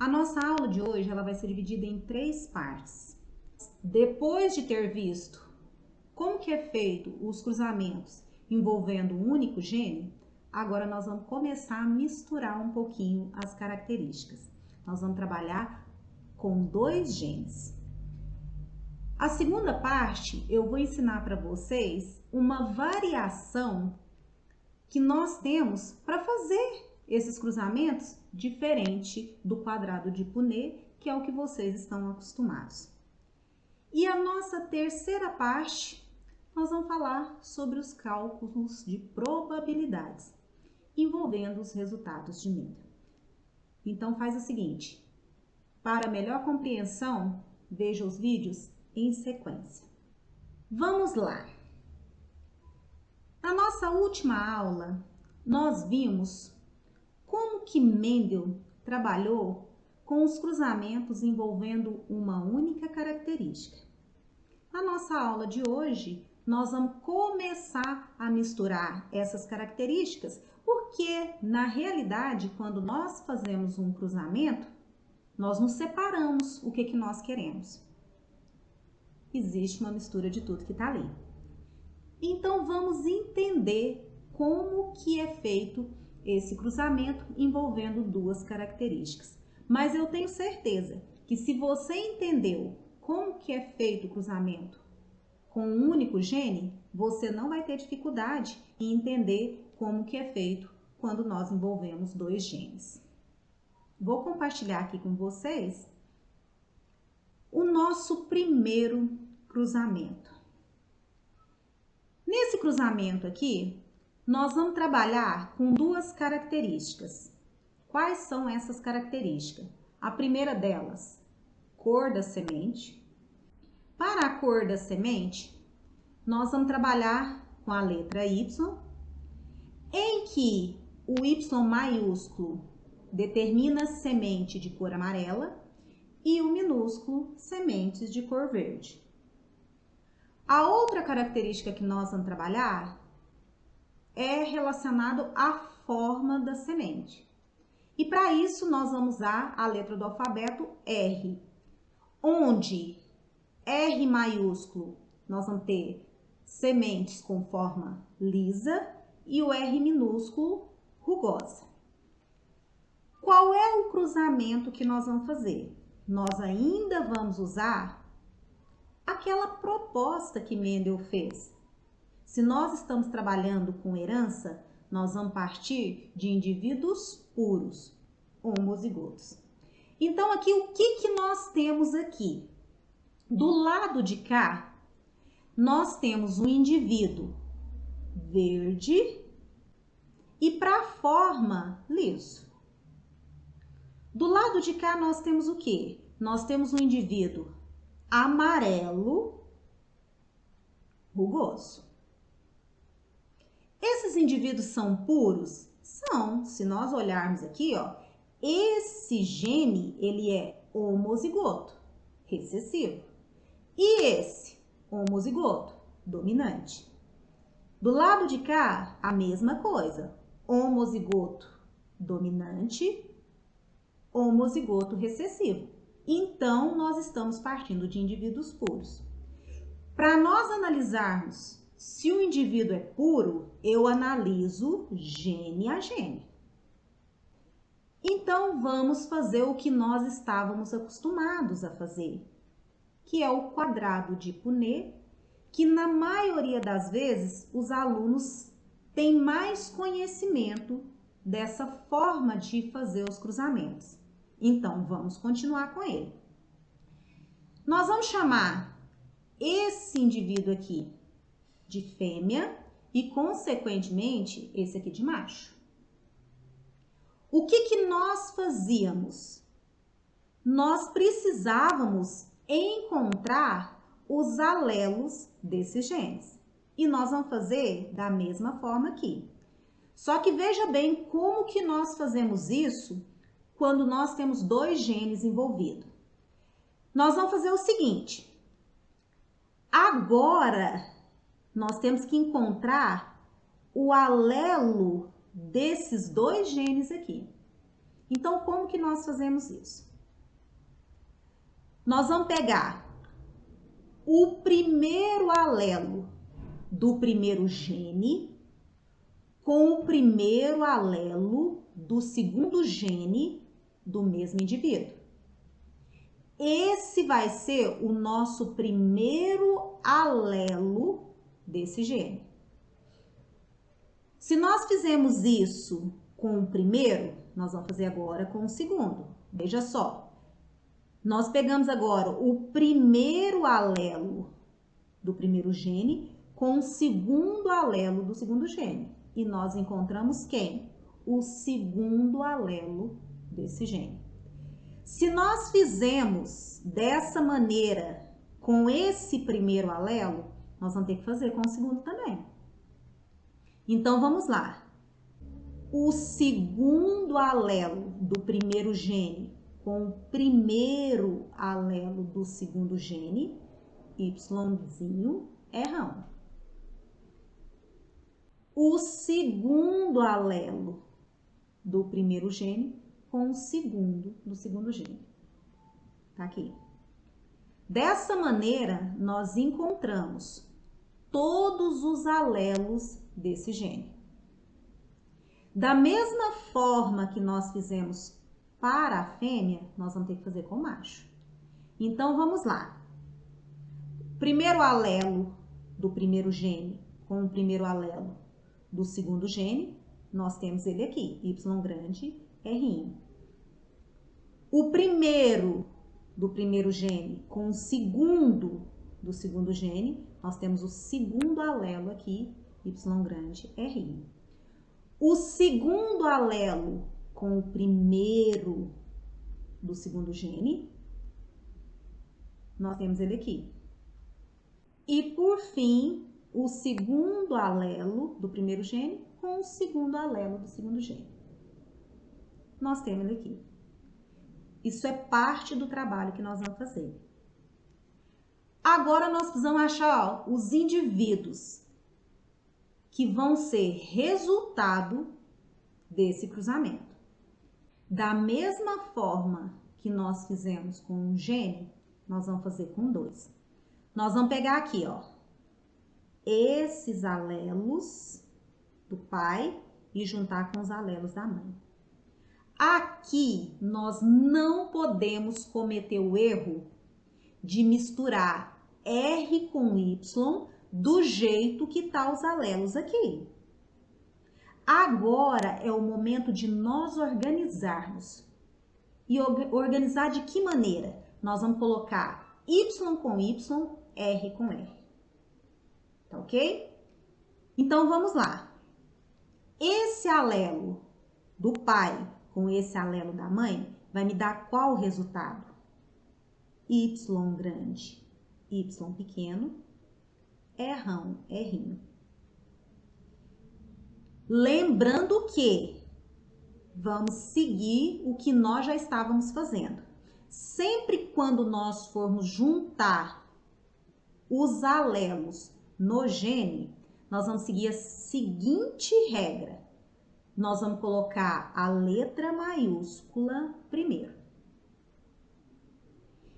A nossa aula de hoje ela vai ser dividida em 3 partes. Depois de ter visto como que é feito os cruzamentos envolvendo um único gene, agora nós vamos começar a misturar um pouquinho as características. Nós vamos trabalhar com 2 genes. A segunda parte, eu vou ensinar para vocês uma variação que nós temos para fazer esses cruzamentos diferente do quadrado de Punnett, que é o que vocês estão acostumados. E a nossa terceira parte, nós vamos falar sobre os cálculos de probabilidades envolvendo os resultados de Mendel. Então faz o seguinte, para melhor compreensão, veja os vídeos em sequência. Vamos lá! Na nossa última aula, nós vimos como que Mendel trabalhou com os cruzamentos envolvendo uma única característica. Na nossa aula de hoje, nós vamos começar a misturar essas características, porque na realidade, quando nós fazemos um cruzamento, nós nos separamos o que nós queremos. Existe uma mistura de tudo que está ali. Então, vamos entender como que é feito esse cruzamento envolvendo 2 características. Mas eu tenho certeza que se você entendeu como que é feito o cruzamento com um único gene, você não vai ter dificuldade em entender como que é feito quando nós envolvemos 2 genes. Vou compartilhar aqui com vocês o nosso primeiro cruzamento. Nesse cruzamento aqui, nós vamos trabalhar com 2 características. Quais são essas características? A primeira delas, cor da semente. Para a cor da semente, nós vamos trabalhar com a letra Y, em que o Y maiúsculo determina semente de cor amarela e o minúsculo sementes de cor verde. A outra característica que nós vamos trabalhar é relacionado à forma da semente. E para isso nós vamos usar a letra do alfabeto R, onde R maiúsculo nós vamos ter sementes com forma lisa e o R minúsculo rugosa. Qual é o cruzamento que nós vamos fazer? Nós ainda vamos usar aquela proposta que Mendel fez. Se nós estamos trabalhando com herança, nós vamos partir de indivíduos puros, homozigotos. Então, aqui, o que nós temos aqui? Do lado de cá, nós temos um indivíduo verde e para a forma liso. Do lado de cá, nós temos o quê? Nós temos um indivíduo amarelo rugoso. Esses indivíduos são puros? São. Se nós olharmos aqui, ó, esse gene, ele é homozigoto, recessivo. E esse, homozigoto, dominante. Do lado de cá, a mesma coisa. Homozigoto, dominante, homozigoto, recessivo. Então, nós estamos partindo de indivíduos puros. Para nós analisarmos se o indivíduo é puro, eu analiso gene a gene. Então, vamos fazer o que nós estávamos acostumados a fazer, que é o quadrado de Punnett, que na maioria das vezes os alunos têm mais conhecimento dessa forma de fazer os cruzamentos. Então, vamos continuar com ele. Nós vamos chamar esse indivíduo aqui de fêmea e, consequentemente, esse aqui de macho. O que nós fazíamos? Nós precisávamos encontrar os alelos desses genes. E nós vamos fazer da mesma forma aqui. Só que veja bem como que nós fazemos isso quando nós temos 2 genes envolvidos. Nós vamos fazer o seguinte. Agora, nós temos que encontrar o alelo desses 2 genes aqui. Então, como que nós fazemos isso? Nós vamos pegar o primeiro alelo do primeiro gene com o primeiro alelo do segundo gene do mesmo indivíduo. Esse vai ser o nosso primeiro alelo desse gene. Se nós fizemos isso com o primeiro, nós vamos fazer agora com o segundo. Veja só. Nós pegamos agora o primeiro alelo do primeiro gene com o segundo alelo do segundo gene. E nós encontramos quem? O segundo alelo desse gene. Se nós fizemos dessa maneira com esse primeiro alelo, nós vamos ter que fazer com o segundo também. Então, vamos lá. O segundo alelo do primeiro gene com o primeiro alelo do segundo gene, Yzinho, é rão. O segundo alelo do primeiro gene com o segundo do segundo gene. Tá aqui. Dessa maneira, nós encontramos todos os alelos desse gene. Da mesma forma que nós fizemos para a fêmea, nós vamos ter que fazer com o macho. Então, vamos lá. Primeiro alelo do primeiro gene com o primeiro alelo do segundo gene, nós temos ele aqui, Y grande, R'. O primeiro do primeiro gene com o segundo do segundo gene, nós temos o segundo alelo aqui, Y grande, R'. O segundo alelo com o primeiro do segundo gene, nós temos ele aqui. E, por fim, o segundo alelo do primeiro gene com o segundo alelo do segundo gene. Nós temos ele aqui. Isso é parte do trabalho que nós vamos fazer. Agora, nós precisamos achar os indivíduos que vão ser resultado desse cruzamento. Da mesma forma que nós fizemos com um gene, nós vamos fazer com dois. Nós vamos pegar aqui, ó, esses alelos do pai e juntar com os alelos da mãe. Aqui, nós não podemos cometer o erro de misturar R com Y do jeito que tá os alelos aqui. Agora é o momento de nós organizarmos. E organizar de que maneira? Nós vamos colocar Y com Y, R com R. Tá ok? Então, vamos lá. Esse alelo do pai com esse alelo da mãe vai me dar qual resultado? Y grande, Y pequeno, R'ão, R'. Lembrando que vamos seguir o que nós já estávamos fazendo. Sempre quando nós formos juntar os alelos no gene, nós vamos seguir a seguinte regra. Nós vamos colocar a letra maiúscula primeiro.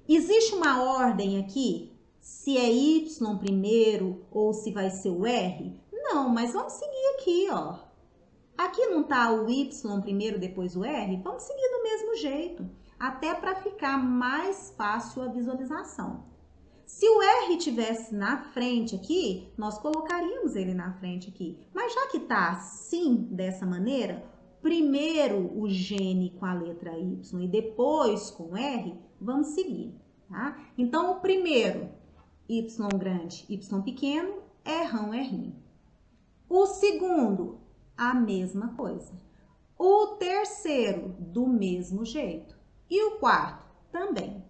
Existe uma ordem aqui? Se é Y primeiro ou se vai ser o R? Não, mas vamos seguir aqui, ó. Aqui não tá o Y primeiro, depois o R? Vamos seguir do mesmo jeito, até para ficar mais fácil a visualização. Se o R tivesse na frente aqui, nós colocaríamos ele na frente aqui. Mas já que tá assim, dessa maneira, primeiro o gene com a letra Y e depois com R, vamos seguir, tá? Então, o primeiro, Y grande, Y pequeno, R'ão, R'. O segundo, a mesma coisa. O terceiro, do mesmo jeito. E o quarto, também.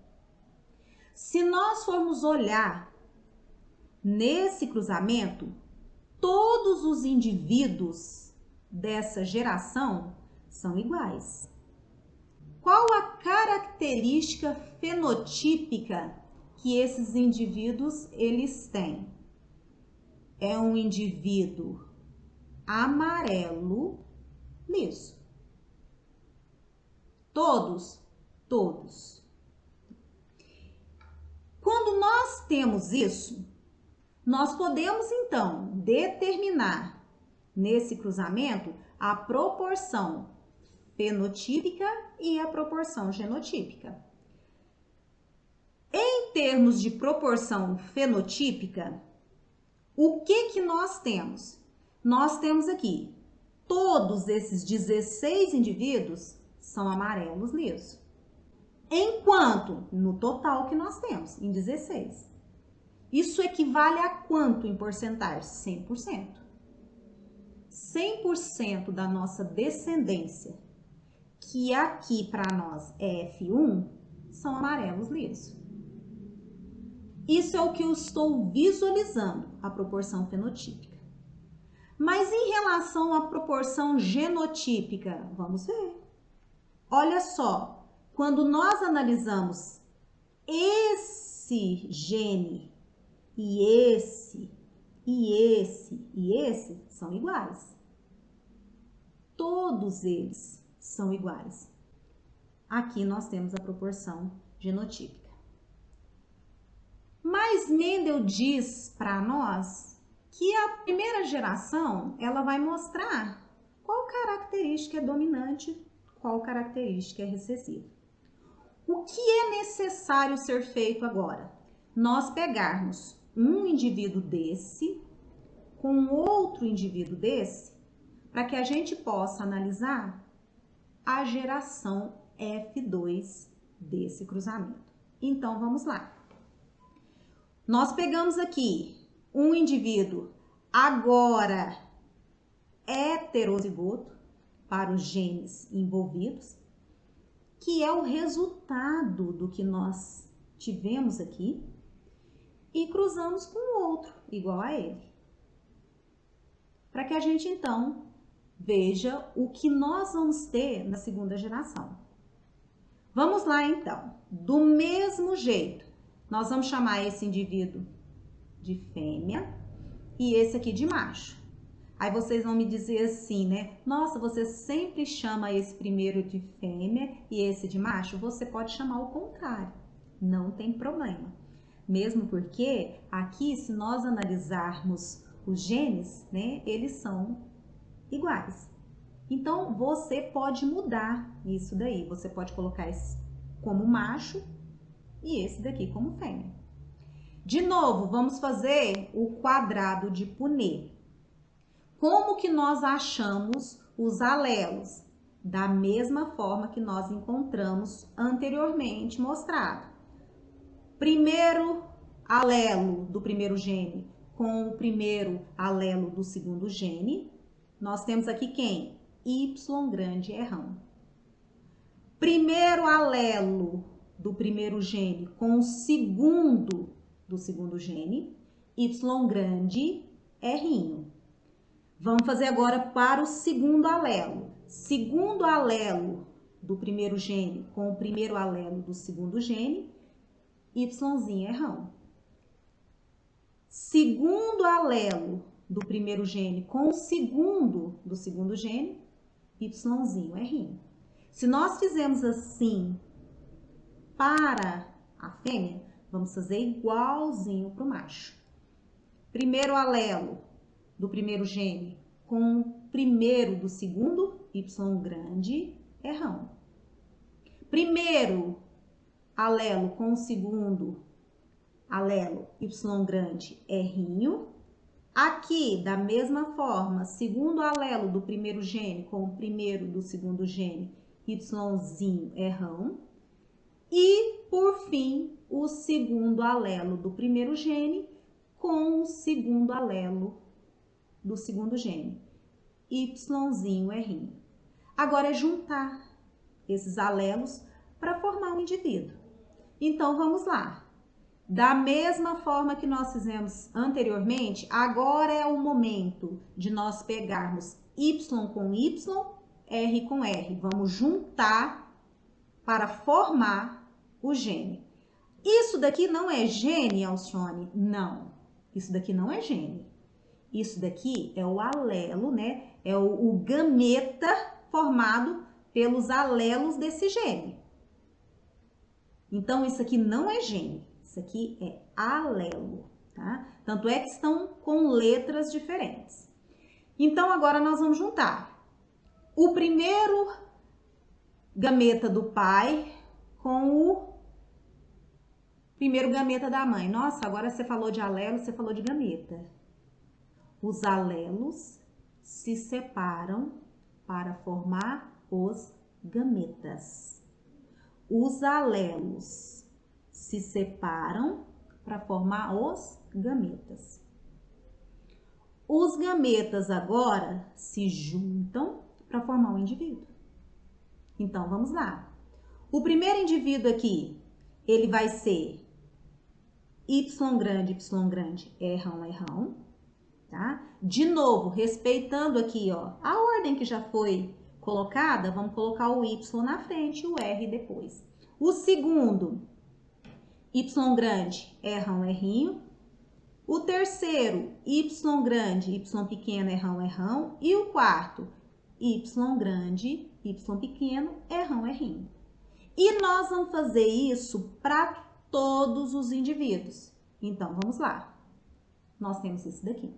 Se nós formos olhar nesse cruzamento, todos os indivíduos dessa geração são iguais. Qual a característica fenotípica que esses indivíduos eles têm? É um indivíduo amarelo liso. Todos. nós temos isso, nós podemos então determinar nesse cruzamento a proporção fenotípica e a proporção genotípica. Em termos de proporção fenotípica, o que nós temos? Nós temos aqui, todos esses 16 indivíduos são amarelos lisos. Enquanto, no total que nós temos, em 16. Isso equivale a quanto em porcentagem? 100%. 100% da nossa descendência, que aqui para nós é F1, são amarelos lisos. Isso é o que eu estou visualizando, a proporção fenotípica. Mas em relação à proporção genotípica, vamos ver. Olha só, quando nós analisamos esse gene e esse, são iguais. Todos eles são iguais. Aqui nós temos a proporção genotípica. Mas Mendel diz para nós que a primeira geração, ela vai mostrar qual característica é dominante, qual característica é recessiva. O que é necessário ser feito agora? Nós pegarmos um indivíduo desse com outro indivíduo desse, para que a gente possa analisar a geração F2 desse cruzamento. Então, vamos lá. Nós pegamos aqui um indivíduo agora heterozigoto para os genes envolvidos, que é o resultado do que nós tivemos aqui, e cruzamos com o outro igual a ele. Para que a gente então veja o que nós vamos ter na segunda geração. Vamos lá então. Do mesmo jeito, nós vamos chamar esse indivíduo de fêmea e esse aqui de macho. Aí vocês vão me dizer assim, né? Nossa, você sempre chama esse primeiro de fêmea e esse de macho? Você pode chamar o contrário, não tem problema. Mesmo porque aqui, se nós analisarmos os genes, né, eles são iguais. Então, você pode mudar isso daí. Você pode colocar esse como macho e esse daqui como fêmea. De novo, vamos fazer o quadrado de Punnett. Como que nós achamos os alelos? Da mesma forma que nós encontramos anteriormente mostrado. Primeiro alelo do primeiro gene com o primeiro alelo do segundo gene. Nós temos aqui quem? Y grande errão. Primeiro alelo do primeiro gene com o segundo do segundo gene, Y grande errinho. Vamos fazer agora para o segundo alelo. Segundo alelo do primeiro gene com o primeiro alelo do segundo gene, Yzinho errão. Segundo alelo do primeiro gene com o segundo do segundo gene, Yzinho errinho. Se nós fizermos assim para a fêmea, vamos fazer igualzinho para o macho. Primeiro alelo do primeiro gene com o primeiro do segundo, Y grande errão. Primeiro alelo com o segundo alelo, Y grande errinho. Aqui, da mesma forma, segundo alelo do primeiro gene com o primeiro do segundo gene, Yzinho errão. E, por fim, o segundo alelo do primeiro gene com o segundo alelo do segundo gene, Yzinho errinho. Agora é juntar esses alelos para formar um indivíduo. Então, vamos lá. Da mesma forma que nós fizemos anteriormente, agora é o momento de nós pegarmos Y com Y, R com R. Vamos juntar para formar o gene. Isso daqui não é gene, Alcione? Não. Isso daqui não é gene. Isso daqui é o alelo, né? É o gameta formado pelos alelos desse gene. Então, isso aqui não é gene. Isso aqui é alelo, tá? Tanto é que estão com letras diferentes. Então, agora nós vamos juntar o primeiro gameta do pai com o primeiro gameta da mãe. Nossa, agora você falou de alelo, você falou de gameta. Os alelos se separam para formar os gametas. Os alelos se separam para formar os gametas. Os gametas agora se juntam para formar um indivíduo. Então, vamos lá. O primeiro indivíduo aqui, ele vai ser Y grande, errão, tá? De novo, respeitando aqui, ó, a ordem que já foi colocada, vamos colocar o Y na frente e o R depois. O segundo, Y grande, errinho. O terceiro, Y grande, Y pequeno, errão. E o quarto, Y grande, Y pequeno, errinho. E nós vamos fazer isso para todos os indivíduos. Então, vamos lá. Nós temos esse daqui.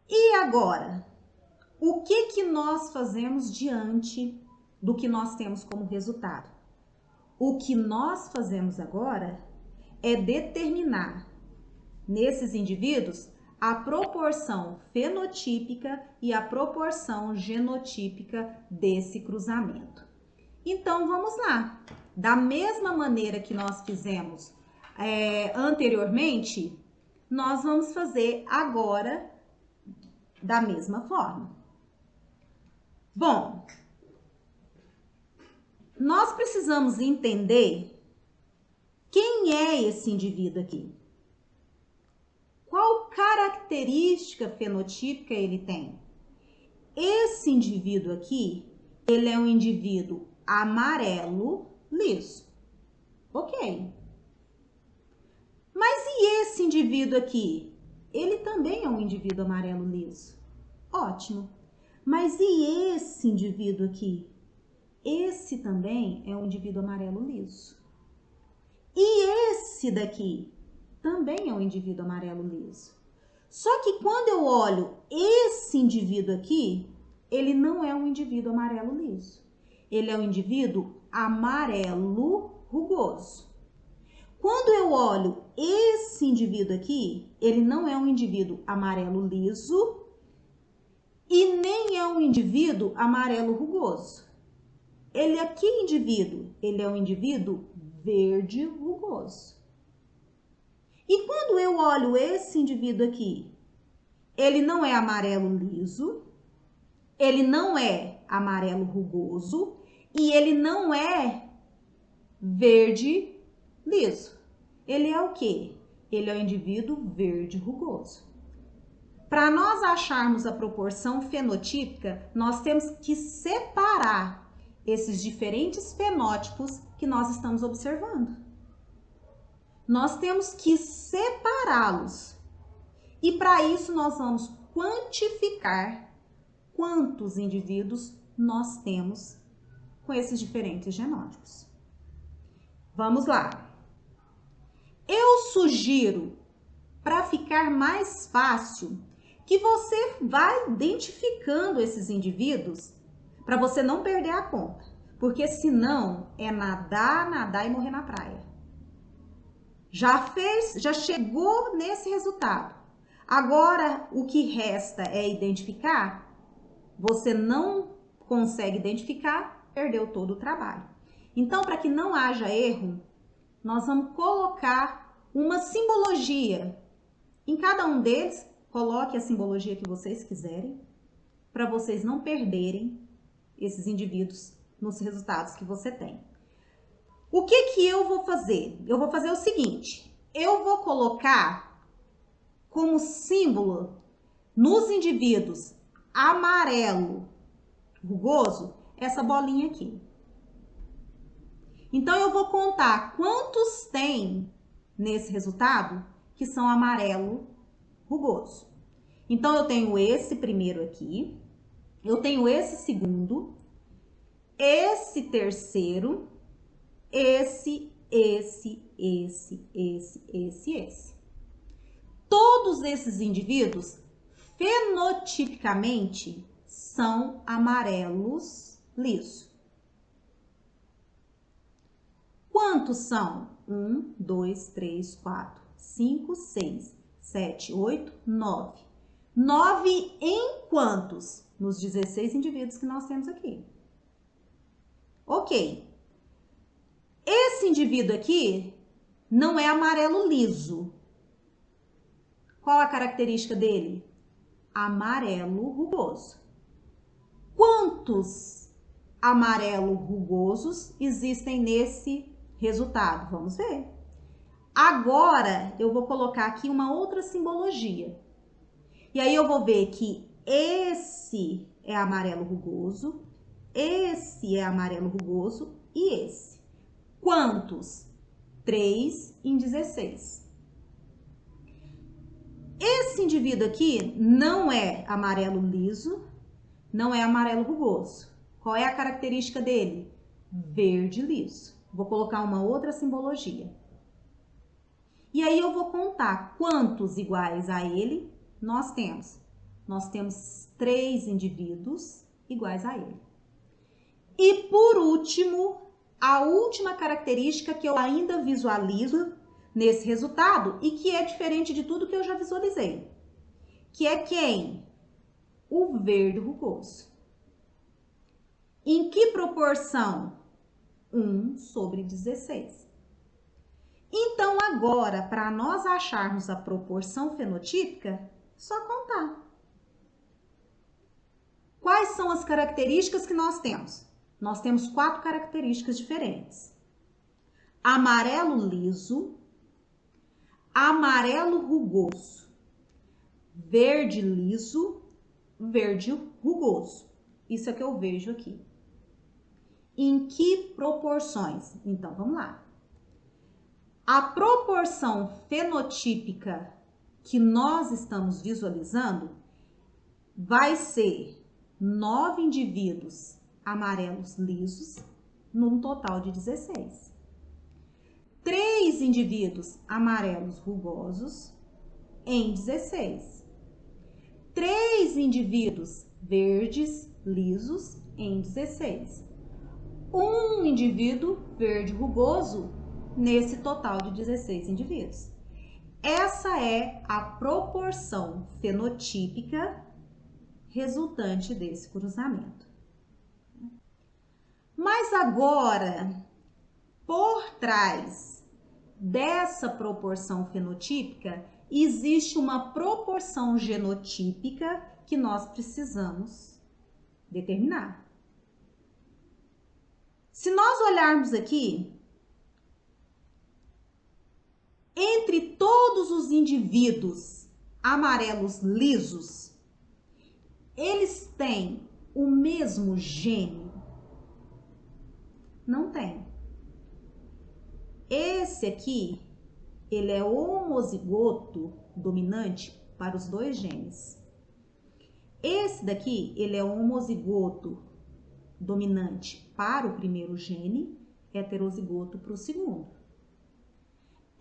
E agora, o que nós fazemos diante do que nós temos como resultado? O que nós fazemos agora é determinar nesses indivíduos a proporção fenotípica e a proporção genotípica desse cruzamento. Então, vamos lá. Da mesma maneira que nós fizemos anteriormente, nós vamos fazer agora da mesma forma. Bom, nós precisamos entender quem é esse indivíduo aqui. Qual característica fenotípica ele tem? Esse indivíduo aqui, ele é um indivíduo amarelo liso. Ok. Mas e esse indivíduo aqui? Ele também é um indivíduo amarelo liso. Ótimo. Mas e esse indivíduo aqui? Esse também é um indivíduo amarelo liso. E esse daqui também é um indivíduo amarelo liso. Só que quando eu olho esse indivíduo aqui, ele não é um indivíduo amarelo liso. Ele é um indivíduo amarelo rugoso. Quando eu olho esse indivíduo aqui, ele não é um indivíduo amarelo liso e nem é um indivíduo amarelo rugoso. Ele é que indivíduo? Ele é um indivíduo verde rugoso. E quando eu olho esse indivíduo aqui, ele não é amarelo liso, ele não é amarelo rugoso e ele não é verde liso. Ele é o quê? Ele é o indivíduo verde rugoso. Para nós acharmos a proporção fenotípica, nós temos que separar esses diferentes fenótipos que nós estamos observando. Nós temos que separá-los. E para isso nós vamos quantificar quantos indivíduos nós temos com esses diferentes genótipos. Vamos lá. Eu sugiro, para ficar mais fácil, que você vá identificando esses indivíduos para você não perder a conta, porque senão é nadar e morrer na praia. Já chegou nesse resultado. Agora, o que resta é identificar. Você não consegue identificar, perdeu todo o trabalho. Então, para que não haja erro, nós vamos colocar uma simbologia. Em cada um deles, coloque a simbologia que vocês quiserem, para vocês não perderem esses indivíduos nos resultados que você tem. O que eu vou fazer? Eu vou fazer o seguinte, eu vou colocar como símbolo nos indivíduos amarelo rugoso essa bolinha aqui. Então, eu vou contar quantos tem nesse resultado que são amarelo rugoso. Então, eu tenho esse primeiro aqui, eu tenho esse segundo, esse terceiro, esse esse. Todos esses indivíduos, fenotipicamente, são amarelos lisos. Quantos são? 1, 2, 3, 4, 5, 6, 7, 8, 9. 9 em quantos? Nos 16 indivíduos que nós temos aqui. Ok. Esse indivíduo aqui não é amarelo liso. Qual a característica dele? Amarelo rugoso. Quantos amarelo rugosos existem nesse resultado? Vamos ver. Agora, eu vou colocar aqui uma outra simbologia. E aí eu vou ver que esse é amarelo rugoso, esse é amarelo rugoso e esse. Quantos? 3 em 16. Esse indivíduo aqui não é amarelo liso, não é amarelo rugoso. Qual é a característica dele? Verde liso. Vou colocar uma outra simbologia. E aí eu vou contar quantos iguais a ele nós temos. Nós temos 3 indivíduos iguais a ele. E por último, a última característica que eu ainda visualizo nesse resultado e que é diferente de tudo que eu já visualizei, que é quem? O verde rugoso. Em que proporção? 1 sobre 16. Então, agora, para nós acharmos a proporção fenotípica, só contar. Quais são as características que nós temos? Nós temos 4 características diferentes. Amarelo liso, amarelo rugoso, verde liso, verde rugoso. Isso é que eu vejo aqui. Em que proporções? Então, vamos lá. A proporção fenotípica que nós estamos visualizando vai ser 9 indivíduos amarelos lisos, num total de 16. 3 indivíduos amarelos rugosos, em 16. 3 indivíduos verdes lisos, em 16. Um indivíduo verde rugoso, nesse total de 16 indivíduos. Essa é a proporção fenotípica resultante desse cruzamento. Mas agora, por trás dessa proporção fenotípica, existe uma proporção genotípica que nós precisamos determinar. Se nós olharmos aqui, entre todos os indivíduos amarelos lisos, eles têm o mesmo gene? Não tem. Esse aqui, ele é homozigoto dominante para os 2 genes. Esse daqui, ele é homozigoto dominante para o primeiro gene, heterozigoto para o segundo.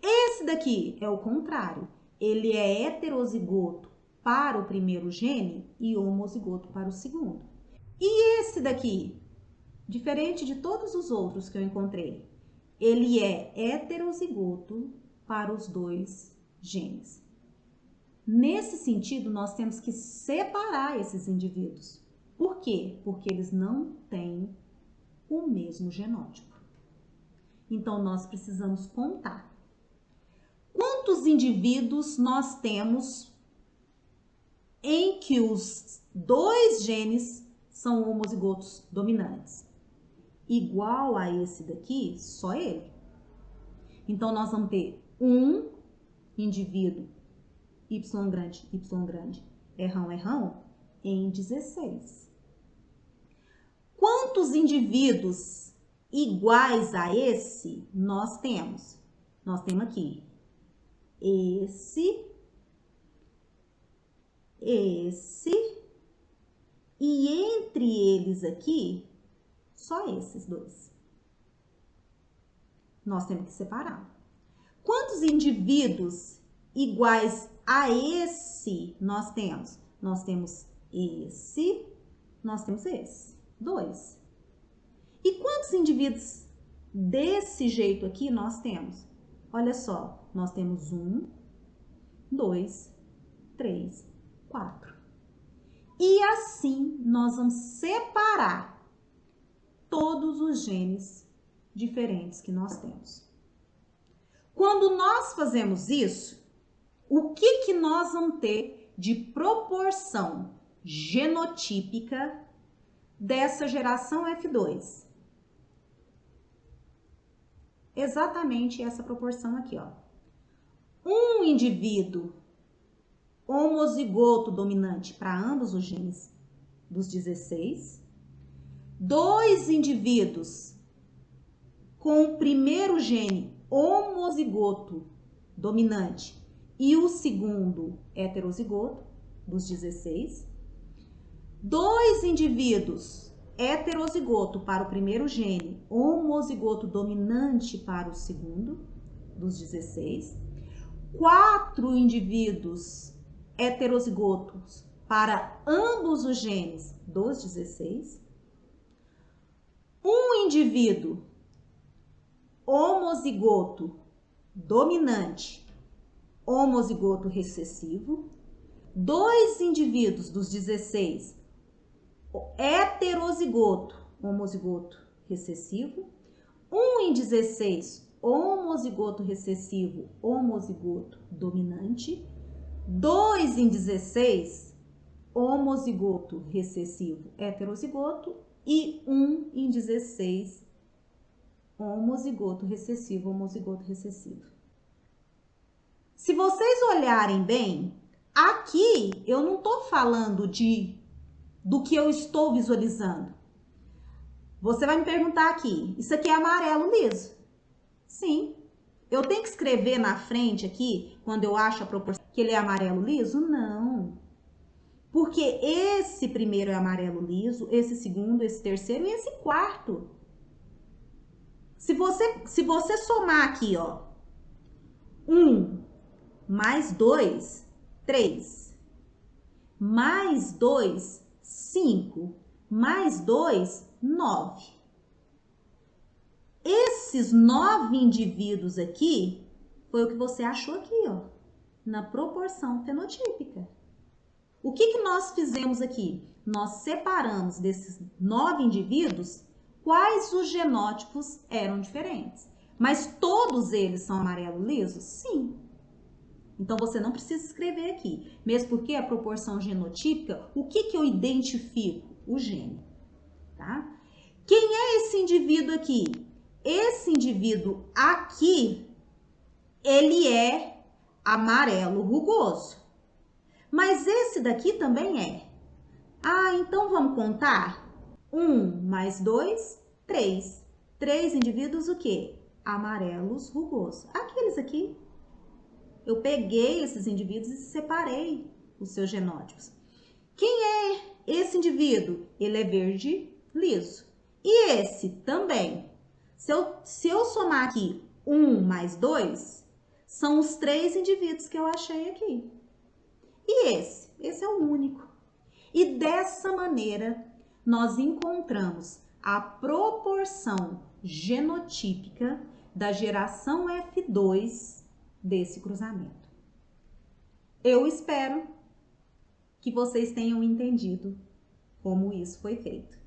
Esse daqui é o contrário, ele é heterozigoto para o primeiro gene e homozigoto para o segundo. E esse daqui, diferente de todos os outros que eu encontrei, ele é heterozigoto para os 2 genes. Nesse sentido, nós temos que separar esses indivíduos. Por quê? Porque eles não têm o mesmo genótipo. Então, nós precisamos contar. Quantos indivíduos nós temos em que os 2 genes são homozigotos dominantes? Igual a esse daqui, só ele. Então, nós vamos ter um indivíduo Y grande, errão, em 16. Quantos indivíduos iguais a esse nós temos? Nós temos aqui esse, e entre eles aqui, só esses 2. Nós temos que separar. Quantos indivíduos iguais a esse nós temos? Nós temos esse, nós temos esse. 2. E quantos indivíduos desse jeito aqui nós temos? Olha só, nós temos 1, 2, 3, 4. E assim nós vamos separar todos os genes diferentes que nós temos. Quando nós fazemos isso, o que nós vamos ter de proporção genotípica dessa geração F2? Exatamente essa proporção aqui, ó. Um indivíduo homozigoto dominante para ambos os genes dos 16. 2 indivíduos com o primeiro gene homozigoto dominante e o segundo heterozigoto dos 16. 2 indivíduos heterozigoto para o primeiro gene, homozigoto dominante para o segundo dos 16. 4 indivíduos heterozigotos para ambos os genes dos 16. Um indivíduo homozigoto dominante, homozigoto recessivo. 2 indivíduos dos 16 heterozigoto, homozigoto recessivo. Um em 16 homozigoto recessivo, homozigoto dominante. 2 em 16 homozigoto recessivo, heterozigoto. E 1 em 16 homozigoto recessivo, homozigoto recessivo. Se vocês olharem bem, aqui eu não estou falando do que eu estou visualizando. Você vai me perguntar aqui, isso aqui é amarelo liso? Sim. Eu tenho que escrever na frente aqui, quando eu acho a proporção, que ele é amarelo liso? Não. Porque esse primeiro é amarelo liso, esse segundo, esse terceiro e esse quarto. Se você somar aqui, ó, 1 mais 2, 3, mais 2, 5, mais 2, 9. Esses 9 indivíduos aqui, foi o que você achou aqui, ó, na proporção fenotípica. O que nós fizemos aqui? Nós separamos desses 9 indivíduos quais os genótipos eram diferentes. Mas todos eles são amarelo liso? Sim. Então, você não precisa escrever aqui. Mesmo porque a proporção genotípica, o que eu identifico? O gene, tá? Quem é esse indivíduo aqui? Esse indivíduo aqui, ele é amarelo rugoso. Mas esse daqui também é. Ah, então vamos contar? 1 mais 2, 3. 3 indivíduos o quê? Amarelos rugosos. Aqueles aqui. Eu peguei esses indivíduos e separei os seus genótipos. Quem é esse indivíduo? Ele é verde liso. E esse também. Se eu somar aqui 1 mais 2, são os 3 indivíduos que eu achei aqui. E esse é o único. E dessa maneira, nós encontramos a proporção genotípica da geração F2 desse cruzamento. Eu espero que vocês tenham entendido como isso foi feito.